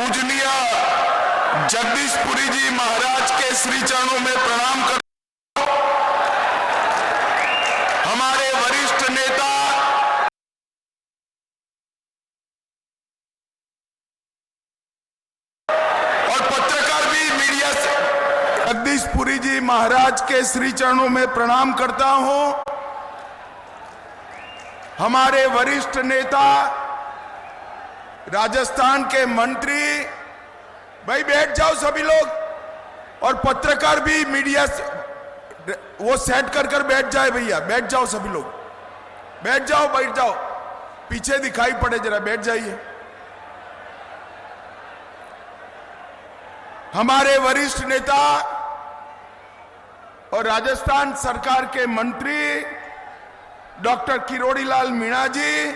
पूजनीय जगदीशपुरी जी महाराज के श्री चरणों में प्रणाम कर हमारे वरिष्ठ नेता और पत्रकार भी मीडिया से जगदीशपुरी जी महाराज के श्री चरणों में प्रणाम करता हूं। हमारे वरिष्ठ नेता राजस्थान के मंत्री, भाई बैठ जाओ सभी लोग, और पत्रकार भी मीडिया से वो सेट कर बैठ जाए। भैया बैठ जाओ सभी लोग, बैठ जाओ, पीछे दिखाई पड़े जरा, बैठ जाइए। हमारे वरिष्ठ नेता और राजस्थान सरकार के मंत्री डॉक्टर किरोड़ीलाल मीणा जी,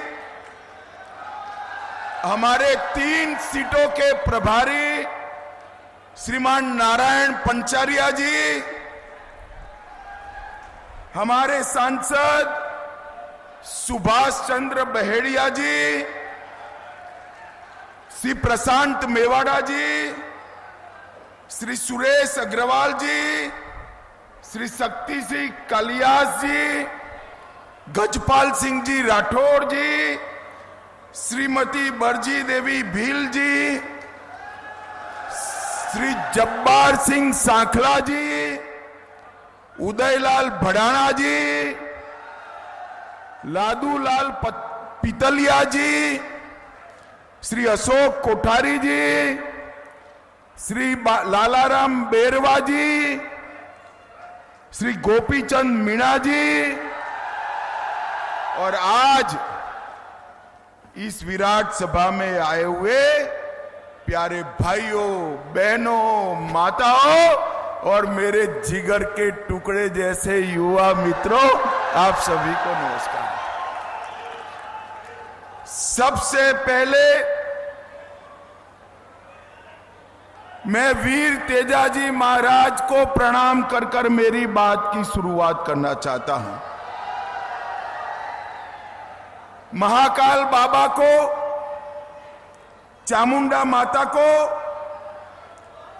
हमारे 3 सीटों के प्रभारी श्रीमान नारायण पंचारिया जी, हमारे सांसद सुभाष चंद्र बहेड़िया जी, श्री प्रशांत मेवाड़ा जी, श्री सुरेश अग्रवाल जी, श्री शक्ति सिंह कालियास जी, गजपाल सिंह जी राठौर जी, श्रीमती बरजी देवी भील जी, श्री जब्बार सिंह सांखला जी, उदयलाल भड़ाना जी, लादूलाल पितलिया जी, श्री अशोक कोठारी जी, श्री लालाराम बेरवा जी, श्री गोपीचंद मीणा जी, और आज इस विराट सभा में आए हुए प्यारे भाइयों, बहनों, माताओं और मेरे जिगर के टुकड़े जैसे युवा मित्रों, आप सभी को नमस्कार। सबसे पहले मैं वीर तेजाजी महाराज को प्रणाम कर मेरी बात की शुरुआत करना चाहता हूं। महाकाल बाबा को, चामुंडा माता को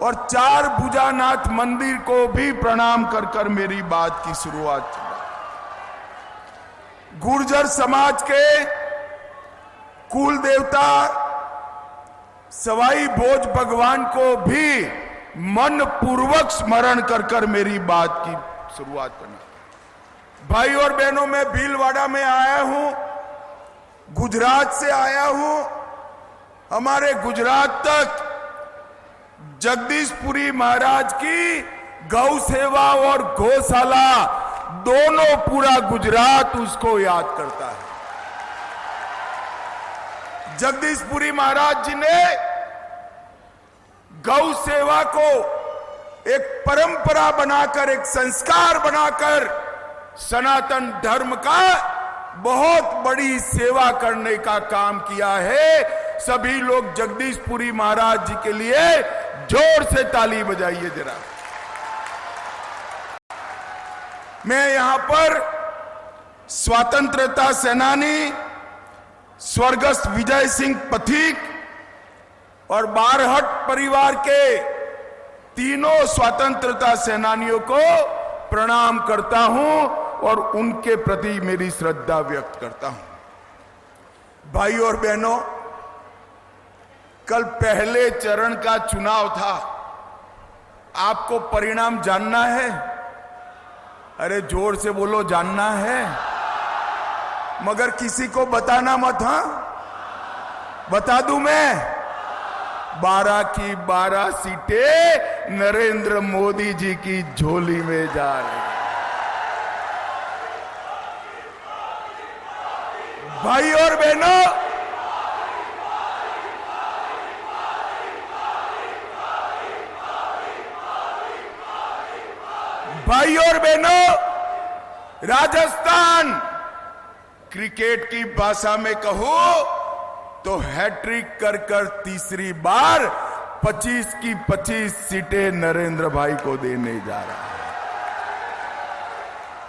और 4 भुजानाथ मंदिर को भी प्रणाम कर मेरी बात की शुरुआत। गुर्जर समाज के कुल देवता सवाई भोज भगवान को भी मन पूर्वक स्मरण कर मेरी बात की शुरुआत करना। भाई और बहनों, मैं भीलवाड़ा में आया हूं, गुजरात से आया हूं। हमारे गुजरात तक जगदीशपुरी महाराज की गौ सेवा और गौशाला दोनों, पूरा गुजरात उसको याद करता है। जगदीशपुरी महाराज जी ने गौ सेवा को एक परंपरा बनाकर, एक संस्कार बनाकर सनातन धर्म का बहुत बड़ी सेवा करने का काम किया है। सभी लोग जगदीशपुरी महाराज जी के लिए जोर से ताली बजाइए जरा। मैं यहां पर स्वतंत्रता सेनानी स्वर्गस्थ विजय सिंह पथिक और बारहट परिवार के तीनों स्वतंत्रता सेनानियों को प्रणाम करता हूं और उनके प्रति मेरी श्रद्धा व्यक्त करता हूं। भाई और बहनों, कल पहले चरण का चुनाव था। आपको परिणाम जानना है? अरे जोर से बोलो, जानना है? मगर किसी को बताना मत। हां, बता दूं मैं, 12 की 12 सीटें नरेंद्र मोदी जी की झोली में जा रही। भाई और बहनों, राजस्थान क्रिकेट की भाषा में कहूं तो हैट्रिक कर तीसरी बार 25 की 25 सीटें नरेंद्र भाई को देने जा रहा है।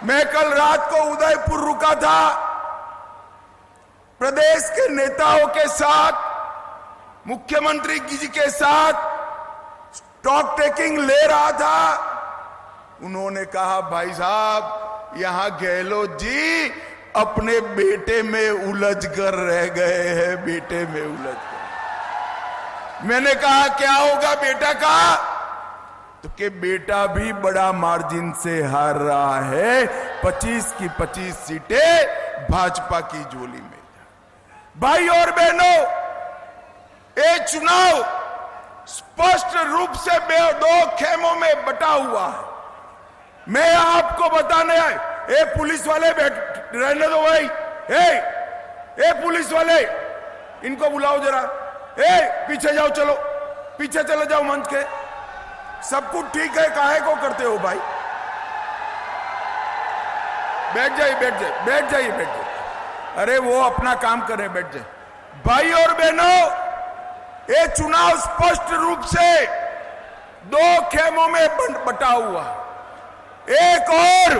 मैं कल रात को उदयपुर रुका था। प्रदेश के नेताओं के साथ मुख्यमंत्री जी के साथ स्टॉक टेकिंग ले रहा था, उन्होंने कहा भाई साहब यहां गहलोत जी अपने बेटे में उलझ कर रह गए हैं, बेटे में उलझ कर। मैंने कहा क्या होगा बेटा का, तो कि बेटा भी बड़ा मार्जिन से हार रहा है, 25 की 25 सीटें भाजपा की झोली में। भाई और बहनों, ये चुनाव स्पष्ट रूप से दो खेमों में बटा हुआ है। मैं आपको बताने आए, ए पुलिस वाले रहने दो भाई, ए पुलिस वाले इनको बुलाओ जरा, पीछे जाओ, चलो पीछे चले जाओ मंच के। सब कुछ ठीक है, काहे को करते हो भाई, बैठ जाइए। अरे वो अपना काम करें, बैठ जाए। भाई और बहनों, ये चुनाव स्पष्ट रूप से दो खेमों में बटा हुआ है। एक और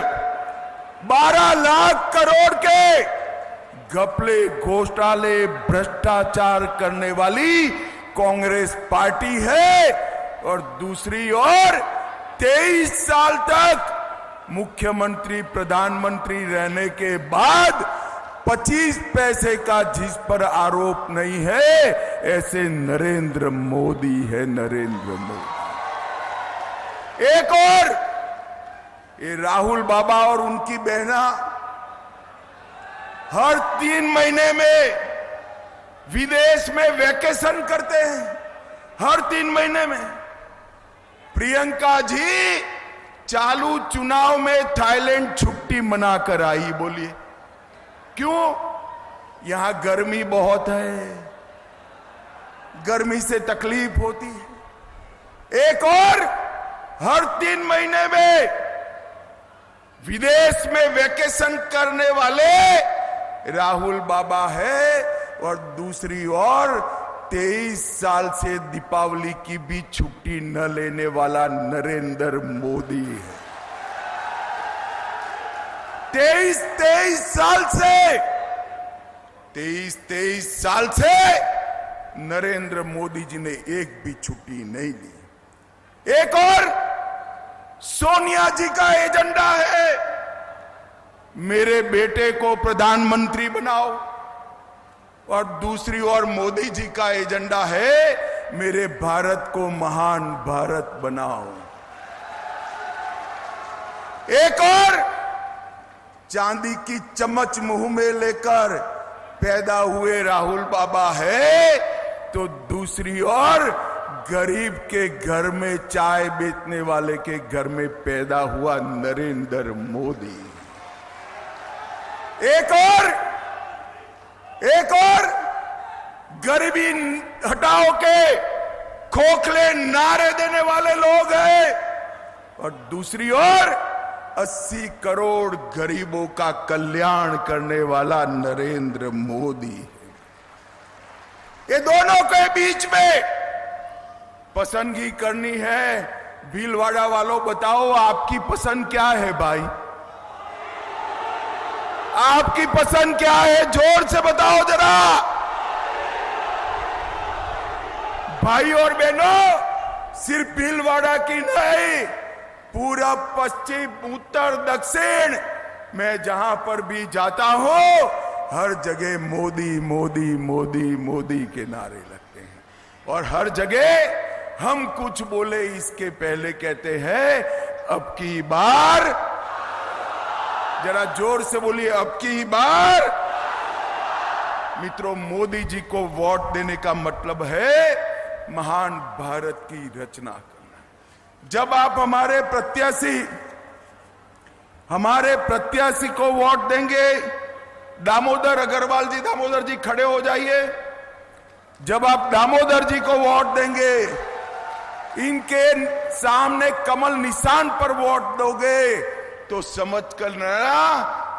12 लाख करोड़ के घपले घोटाले भ्रष्टाचार करने वाली कांग्रेस पार्टी है, और दूसरी ओर 23 साल तक मुख्यमंत्री प्रधानमंत्री रहने के बाद 25 पैसे का जिस पर आरोप नहीं है, ऐसे नरेंद्र मोदी है, नरेंद्र मोदी। एक और ये राहुल बाबा और उनकी बहना हर 3 महीने में विदेश में वैकेशन करते हैं, हर 3 महीने में। प्रियंका जी चालू चुनाव में थाईलैंड छुट्टी मनाकर आई, बोलिए क्यों? यहां गर्मी बहुत है, गर्मी से तकलीफ होती है। एक और हर 3 महीने में विदेश में वैकेशन करने वाले राहुल बाबा है, और दूसरी ओर 23 साल से दीपावली की भी छुट्टी न लेने वाला नरेंद्र मोदी है। 23 साल से नरेंद्र मोदी जी ने एक भी छुट्टी नहीं ली। एक और सोनिया जी का एजेंडा है, मेरे बेटे को प्रधानमंत्री बनाओ, और दूसरी ओर मोदी जी का एजेंडा है, मेरे भारत को महान भारत बनाओ। एक और चांदी की चम्मच मुंह में लेकर पैदा हुए राहुल बाबा है, तो दूसरी ओर गरीब के घर में चाय बेचने वाले के घर में पैदा हुआ नरेंद्र मोदी। एक और गरीबी हटाओ के खोखले नारे देने वाले लोग हैं, और दूसरी ओर 80 करोड़ गरीबों का कल्याण करने वाला नरेंद्र मोदी है। ये दोनों के बीच में पसंदगी करनी है। भीलवाड़ा वालों बताओ आपकी पसंद क्या है भाई, आपकी पसंद क्या है, जोर से बताओ जरा। भाई और बहनों, सिर्फ भीलवाड़ा की नहीं, पूरा पश्चिम उत्तर दक्षिण मैं जहां पर भी जाता हूं, हर जगह मोदी मोदी मोदी मोदी के नारे लगते हैं, और हर जगह हम कुछ बोले इसके पहले कहते हैं अब की बार, जरा जोर से बोलिए, अब की बार। मित्रों, मोदी जी को वोट देने का मतलब है महान भारत की रचना करना। जब आप हमारे प्रत्याशी को वोट देंगे, दामोदर अग्रवाल जी, दामोदर जी खड़े हो जाइए। जब आप दामोदर जी को वोट देंगे, इनके सामने कमल निशान पर वोट दोगे, तो समझ कर लेना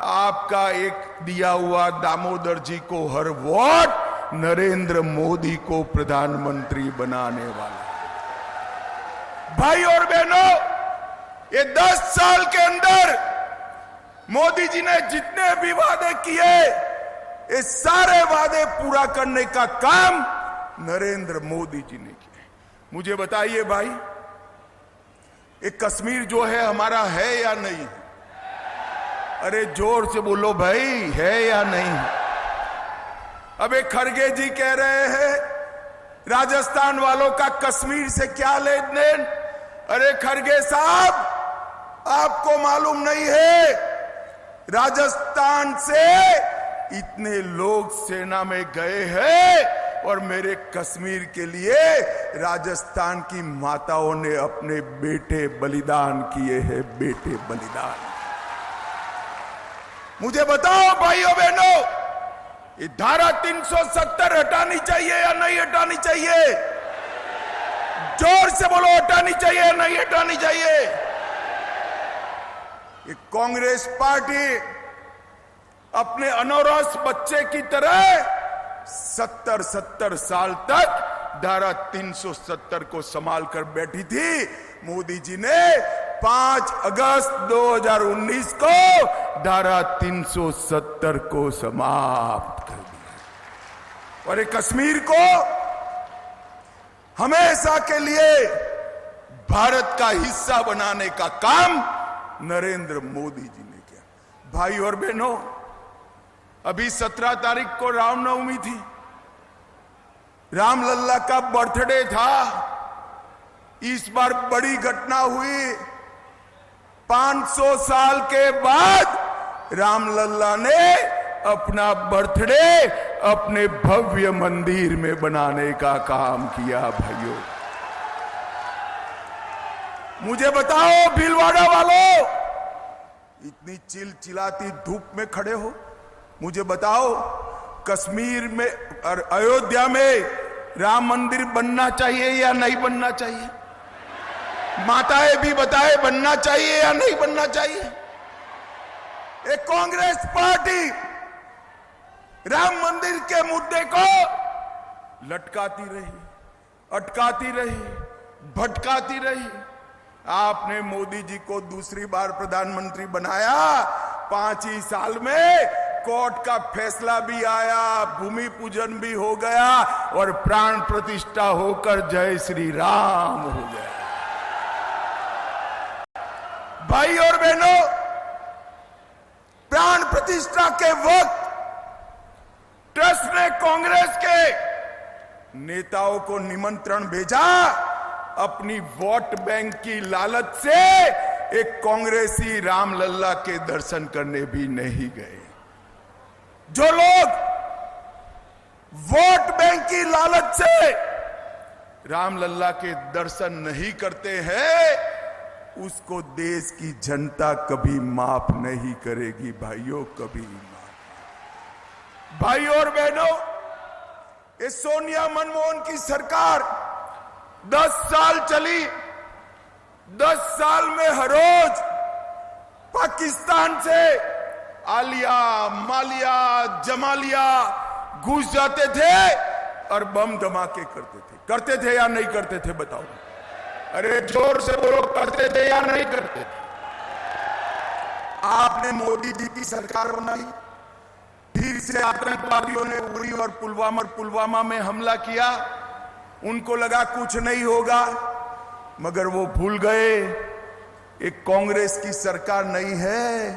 आपका एक दिया हुआ दामोदर जी को हर वोट नरेंद्र मोदी को प्रधानमंत्री बनाने वाला। भाई और बहनों, ये 10 साल के अंदर मोदी जी ने जितने भी वादे किए, ये सारे वादे पूरा करने का काम नरेंद्र मोदी जी ने किया। मुझे बताइए भाई, ये कश्मीर जो है हमारा है या नहीं? अरे जोर से बोलो भाई, है या नहीं? अब एक खड़गे जी कह रहे हैं राजस्थान वालों का कश्मीर से क्या लेन देन। अरे खड़गे साहब, आपको मालूम नहीं है राजस्थान से इतने लोग सेना में गए हैं और मेरे कश्मीर के लिए राजस्थान की माताओं ने अपने बेटे बलिदान किए हैं, बेटे बलिदान। मुझे बताओ भाइयों बहनों, ये धारा 370 हटानी चाहिए या नहीं हटानी चाहिए? जोर से बोलो, हटानी चाहिए या नहीं हटानी चाहिए? ये कांग्रेस पार्टी अपने अनौरस बच्चे की तरह 70 साल तक धारा 370 को संभाल कर बैठी थी। मोदी जी ने 5 अगस्त 2019 को धारा 370 को समाप्त कर दिया और ये कश्मीर को हमेशा के लिए भारत का हिस्सा बनाने का काम नरेंद्र मोदी जी ने किया। भाई और बहनों, अभी 17 तारीख को रामनवमी थी, रामलल्ला का बर्थडे था। इस बार बड़ी घटना हुई, 500 साल के बाद रामलल्ला ने अपना बर्थडे अपने भव्य मंदिर में बनाने का काम किया। भाइयों मुझे बताओ, भीलवाड़ा वालों, इतनी चिलचिलाती धूप में खड़े हो, मुझे बताओ कश्मीर में और अयोध्या में राम मंदिर बनना चाहिए या नहीं बनना चाहिए? माताएं भी बताए, बनना चाहिए या नहीं बनना चाहिए? एक कांग्रेस पार्टी राम मंदिर के मुद्दे को लटकाती रही, अटकाती रही, भटकाती रही। आपने मोदी जी को दूसरी बार प्रधानमंत्री बनाया, 5 ही साल में कोर्ट का फैसला भी आया, भूमि पूजन भी हो गया और प्राण प्रतिष्ठा होकर जय श्री राम हो गया। भाई और बहनों, प्राण प्रतिष्ठा के वक्त ट्रस्ट ने कांग्रेस के नेताओं को निमंत्रण भेजा। अपनी वोट बैंक की लालच से एक कांग्रेसी रामलल्ला के दर्शन करने भी नहीं गए। जो लोग वोट बैंक की लालच से रामलल्ला के दर्शन नहीं करते हैं, उसको देश की जनता कभी माफ नहीं करेगी। भाइयों, कभी माफ। भाइयों और बहनों, ये सोनिया मनमोहन की सरकार 10 साल चली। 10 साल में हर रोज पाकिस्तान से आलिया, मालिया, जमालिया घुस जाते थे और बम धमाके करते थे या नहीं करते थे? बताओ। अरे जोर से बोलो, करते थे या नहीं करते थे? आपने मोदी जी की सरकार बनाई, फिर से आतंकवादियों ने उरी और पुलवामा में हमला किया। उनको लगा कुछ नहीं होगा, मगर वो भूल गए एक कांग्रेस की सरकार नहीं है,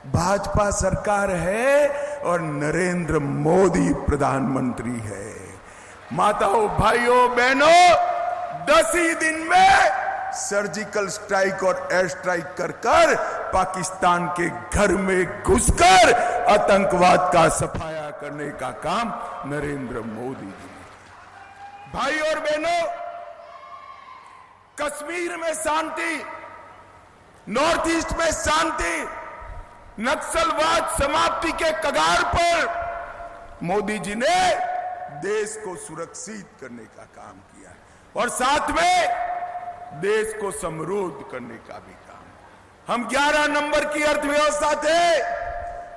भाजपा सरकार है और नरेंद्र मोदी प्रधानमंत्री है। माताओं, भाइयों, बहनों, 10 ही दिन में सर्जिकल स्ट्राइक और एयर स्ट्राइक कर पाकिस्तान के घर में घुसकर आतंकवाद का सफाया करने का काम नरेंद्र मोदी जी ने। भाई और बहनों, कश्मीर में शांति, नॉर्थ ईस्ट में शांति, नक्सलवाद समाप्ति के कगार पर मोदी जी ने देश को सुरक्षित करने का काम किया और साथ में देश को समृद्ध करने का भी काम। हम 11 नंबर की अर्थव्यवस्था थे।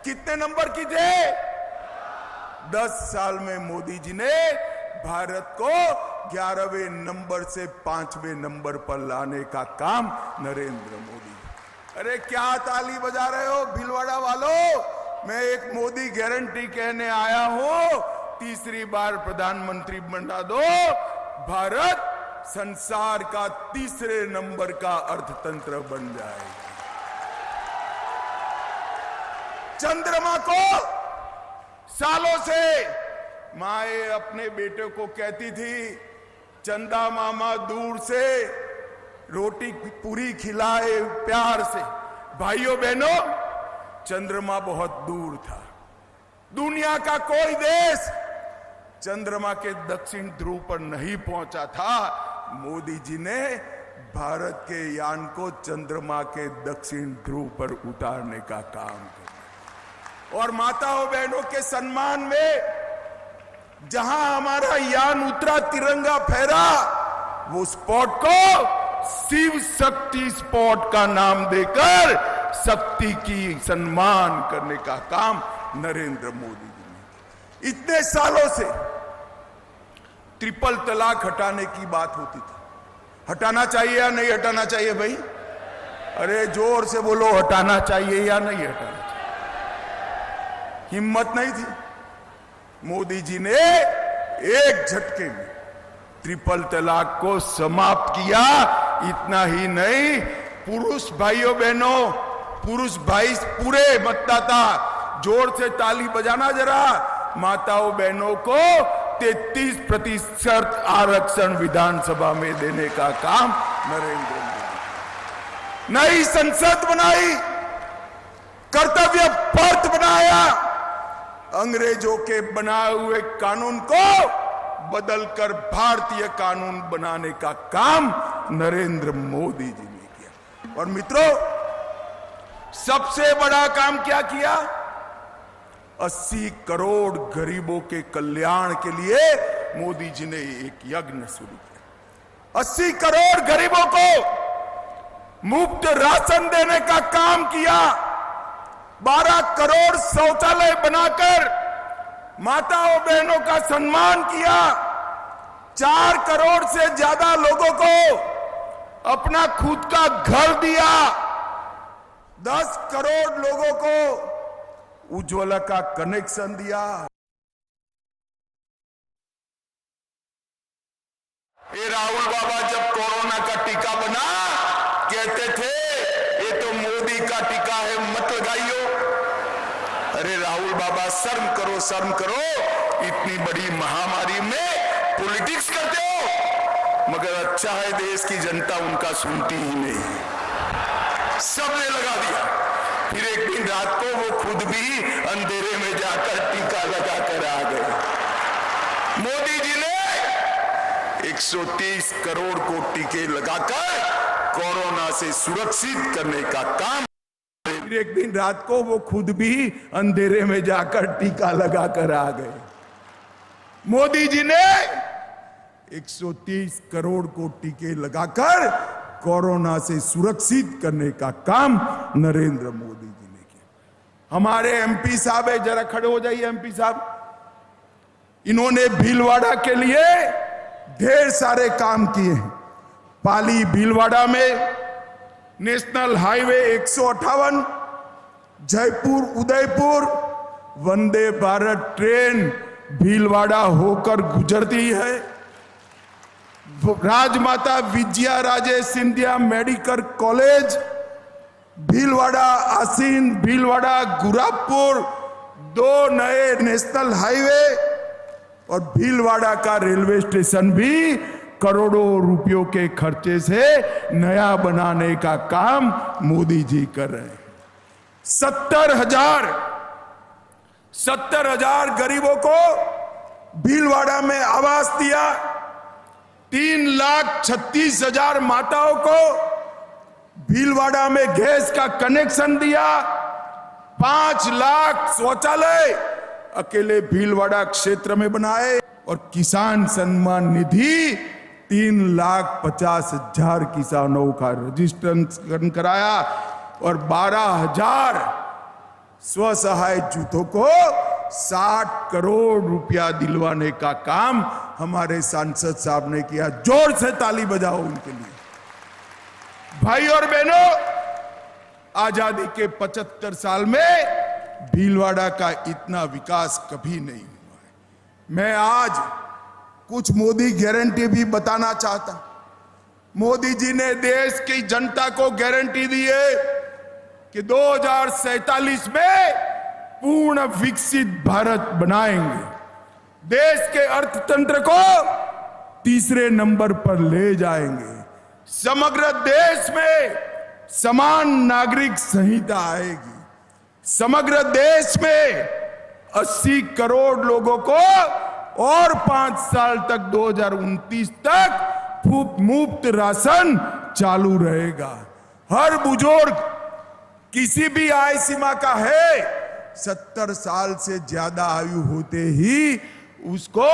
कितने नंबर की थे? 10 साल में मोदी जी ने भारत को 11वें नंबर से 5वें नंबर पर लाने का काम नरेंद्र मोदी। अरे क्या ताली बजा रहे हो भीलवाड़ा वालों? मैं एक मोदी गारंटी कहने आया हूं। तीसरी बार प्रधानमंत्री बना दो, भारत संसार का तीसरे नंबर का अर्थतंत्र बन जाएगा। चंद्रमा को सालों से माए अपने बेटे को कहती थी, चंदा मामा दूर से रोटी पूरी खिलाए प्यार से। भाइयों बहनों, चंद्रमा बहुत दूर था। दुनिया का कोई देश चंद्रमा के दक्षिण ध्रुव पर नहीं पहुंचा था। मोदी जी ने भारत के यान को चंद्रमा के दक्षिण ध्रुव पर उतारने का काम किया। और माताओं बहनों के सम्मान में जहां हमारा यान उतरा, तिरंगा फहरा, वो स्पॉट को शिव शक्ति स्पॉट का नाम देकर शक्ति की सम्मान करने का काम नरेंद्र मोदी जी ने। इतने सालों से ट्रिपल तलाक हटाने की बात होती थी। हटाना चाहिए या नहीं हटाना चाहिए भाई? अरे जोर से बोलो, हटाना चाहिए या नहीं हटाना चाहिए? हिम्मत नहीं थी। मोदी जी ने एक झटके में ट्रिपल तलाक को समाप्त किया। इतना ही नहीं, पुरुष भाइयों बहनों, पुरुष भाई पूरे मतदाता, जोर से ताली बजाना जरा, माताओं बहनों को 33% आरक्षण विधानसभा में देने का काम नरेंद्र मोदी। नई संसद बनाई, कर्तव्य पर्थ बनाया, अंग्रेजों के बनाए हुए कानून को बदलकर भारतीय कानून बनाने का काम नरेंद्र मोदी जी ने किया। और मित्रों, सबसे बड़ा काम क्या किया? 80 करोड़ गरीबों के कल्याण के लिए मोदी जी ने एक यज्ञ शुरू किया। 80 करोड़ गरीबों को मुफ्त राशन देने का काम किया। 12 करोड़ शौचालय बनाकर माताओं बहनों का सम्मान किया। 4 करोड़ से ज्यादा लोगों को अपना खुद का घर दिया। 10 करोड़ लोगों को उज्ज्वला का कनेक्शन दिया। ये राहुल बाबा जब कोरोना का टीका बना, कहते थे ये तो मोदी का टीका है, मत लगाइयो। अरे राहुल बाबा, शर्म करो, शर्म करो। इतनी बड़ी महामारी में पॉलिटिक्स करते हो। मगर अच्छा है देश की जनता उनका सुनती ही नहीं। सबने लगा दिया। फिर एक दिन रात को वो खुद भी अंधेरे में जाकर टीका लगाकर आ गए। मोदी जी ने 130 करोड़ को टीके लगाकर कोरोना से सुरक्षित करने का काम। फिर एक दिन रात को वो खुद भी अंधेरे में जाकर टीका लगाकर आ गए। मोदी जी ने 130 करोड़ को टीके लगाकर कोरोना से सुरक्षित करने का काम नरेंद्र मोदी जी ने किया। हमारे एमपी साहब है, जरा खड़े हो जाइए एमपी साहब। इन्होंने भीलवाड़ा के लिए ढेर सारे काम किए हैं। पाली भीलवाड़ा में national highway 158, Jaipur Udaipur Vande Bharat train Bhilwara होकर गुजरती है। राजमाता विजया राजे सिंधिया मेडिकल कॉलेज भीलवाड़ा, आसीन भीलवाड़ा गुरापुर, 2 नए नेशनल हाईवे और भीलवाड़ा का रेलवे स्टेशन भी करोड़ों रुपयों के खर्चे से नया बनाने का काम मोदी जी कर रहे हैं। 70,000 गरीबों को भीलवाड़ा में आवास दिया। 3,36,000 माताओं को भीलवाड़ा में गैस का कनेक्शन दिया। 5 लाख शौचालय अकेले भीलवाड़ा क्षेत्र में बनाए। और किसान सम्मान निधि 3,50,000 किसानों का रजिस्ट्रेशन कराया। और 12,000 स्वसहाय जुटों को 60 करोड़ रुपया दिलवाने का काम हमारे सांसद साहब ने किया। जोर से ताली बजाओ उनके लिए। भाई और बहनों, आजादी के 75 साल में भीलवाड़ा का इतना विकास कभी नहीं हुआ है। मैं आज कुछ मोदी गारंटी भी बताना चाहता। मोदी जी ने देश की जनता को गारंटी दी है कि 2047 में पूर्ण विकसित भारत बनाएंगे, देश के अर्थतंत्र को तीसरे नंबर पर ले जाएंगे, समग्र देश में समान नागरिक संहिता आएगी, समग्र देश में 80 करोड़ लोगों को और 5 साल तक 2029 तक मुफ्त राशन चालू रहेगा। हर बुजुर्ग किसी भी आय सीमा का है, 70 साल से ज्यादा आयु होते ही उसको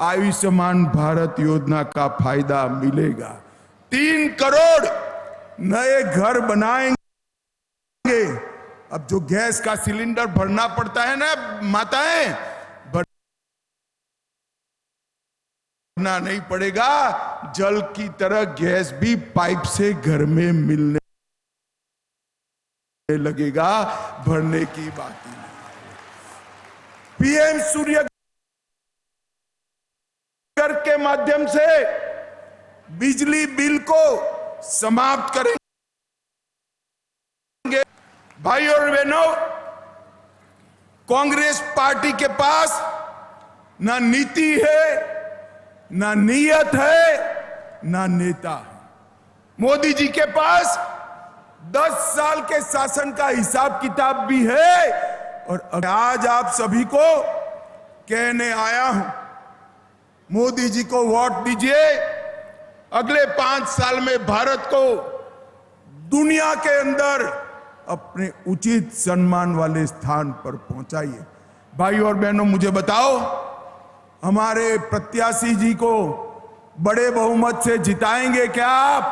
आयुष्मान भारत योजना का फायदा मिलेगा। 3 करोड़ नए घर बनाएंगे। अब जो गैस का सिलेंडर भरना पड़ता है ना माताएं, भरना नहीं पड़ेगा, जल की तरह गैस भी पाइप से घर में मिलने लगेगा, भरने की बात ही नहीं। पीएम सूर्य घर के माध्यम से बिजली बिल को समाप्त करेंगे। भाई और बहनों, कांग्रेस पार्टी के पास ना नीति है, ना नीयत है, ना नेता है। मोदी जी के पास 10 साल के शासन का हिसाब किताब भी है। और आज आप सभी को कहने आया हूं, मोदी जी को वोट दीजिए, अगले 5 साल में भारत को दुनिया के अंदर अपने उचित सम्मान वाले स्थान पर पहुंचाइए। भाई और बहनों, मुझे बताओ, हमारे प्रत्याशी जी को बड़े बहुमत से जिताएंगे क्या आप?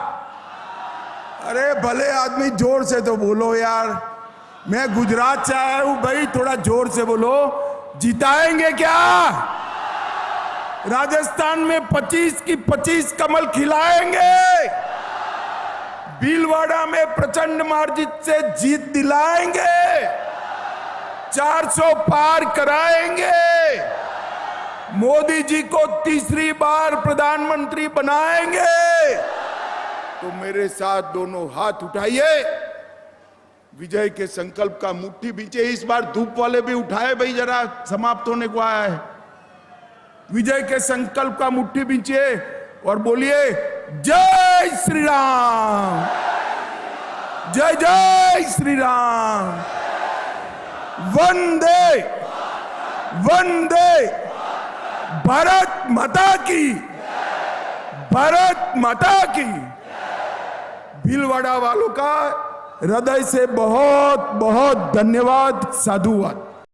अरे भले आदमी जोर से तो बोलो यार, मैं गुजरात से आया हूं भाई, थोड़ा जोर से बोलो। जिताएंगे क्या? राजस्थान में 25 की 25 कमल खिलाएंगे, भीलवाड़ा में प्रचंड मार्जिन से जीत दिलाएंगे, 400 पार कराएंगे, मोदी जी को तीसरी बार प्रधानमंत्री बनाएंगे। तो मेरे साथ दोनों हाथ उठाइए, विजय के संकल्प का मुट्ठी बीचे। इस बार धूप वाले भी उठाए भाई, जरा समाप्त होने को आया है। विजय के संकल्प का मुट्ठी बीचे और बोलिए जय श्री राम, जय जय श्री राम, वंदे वंदे भारत माता की, भारत माता की। भीलवाड़ा वालों का हृदय से बहुत बहुत धन्यवाद, साधुवाद।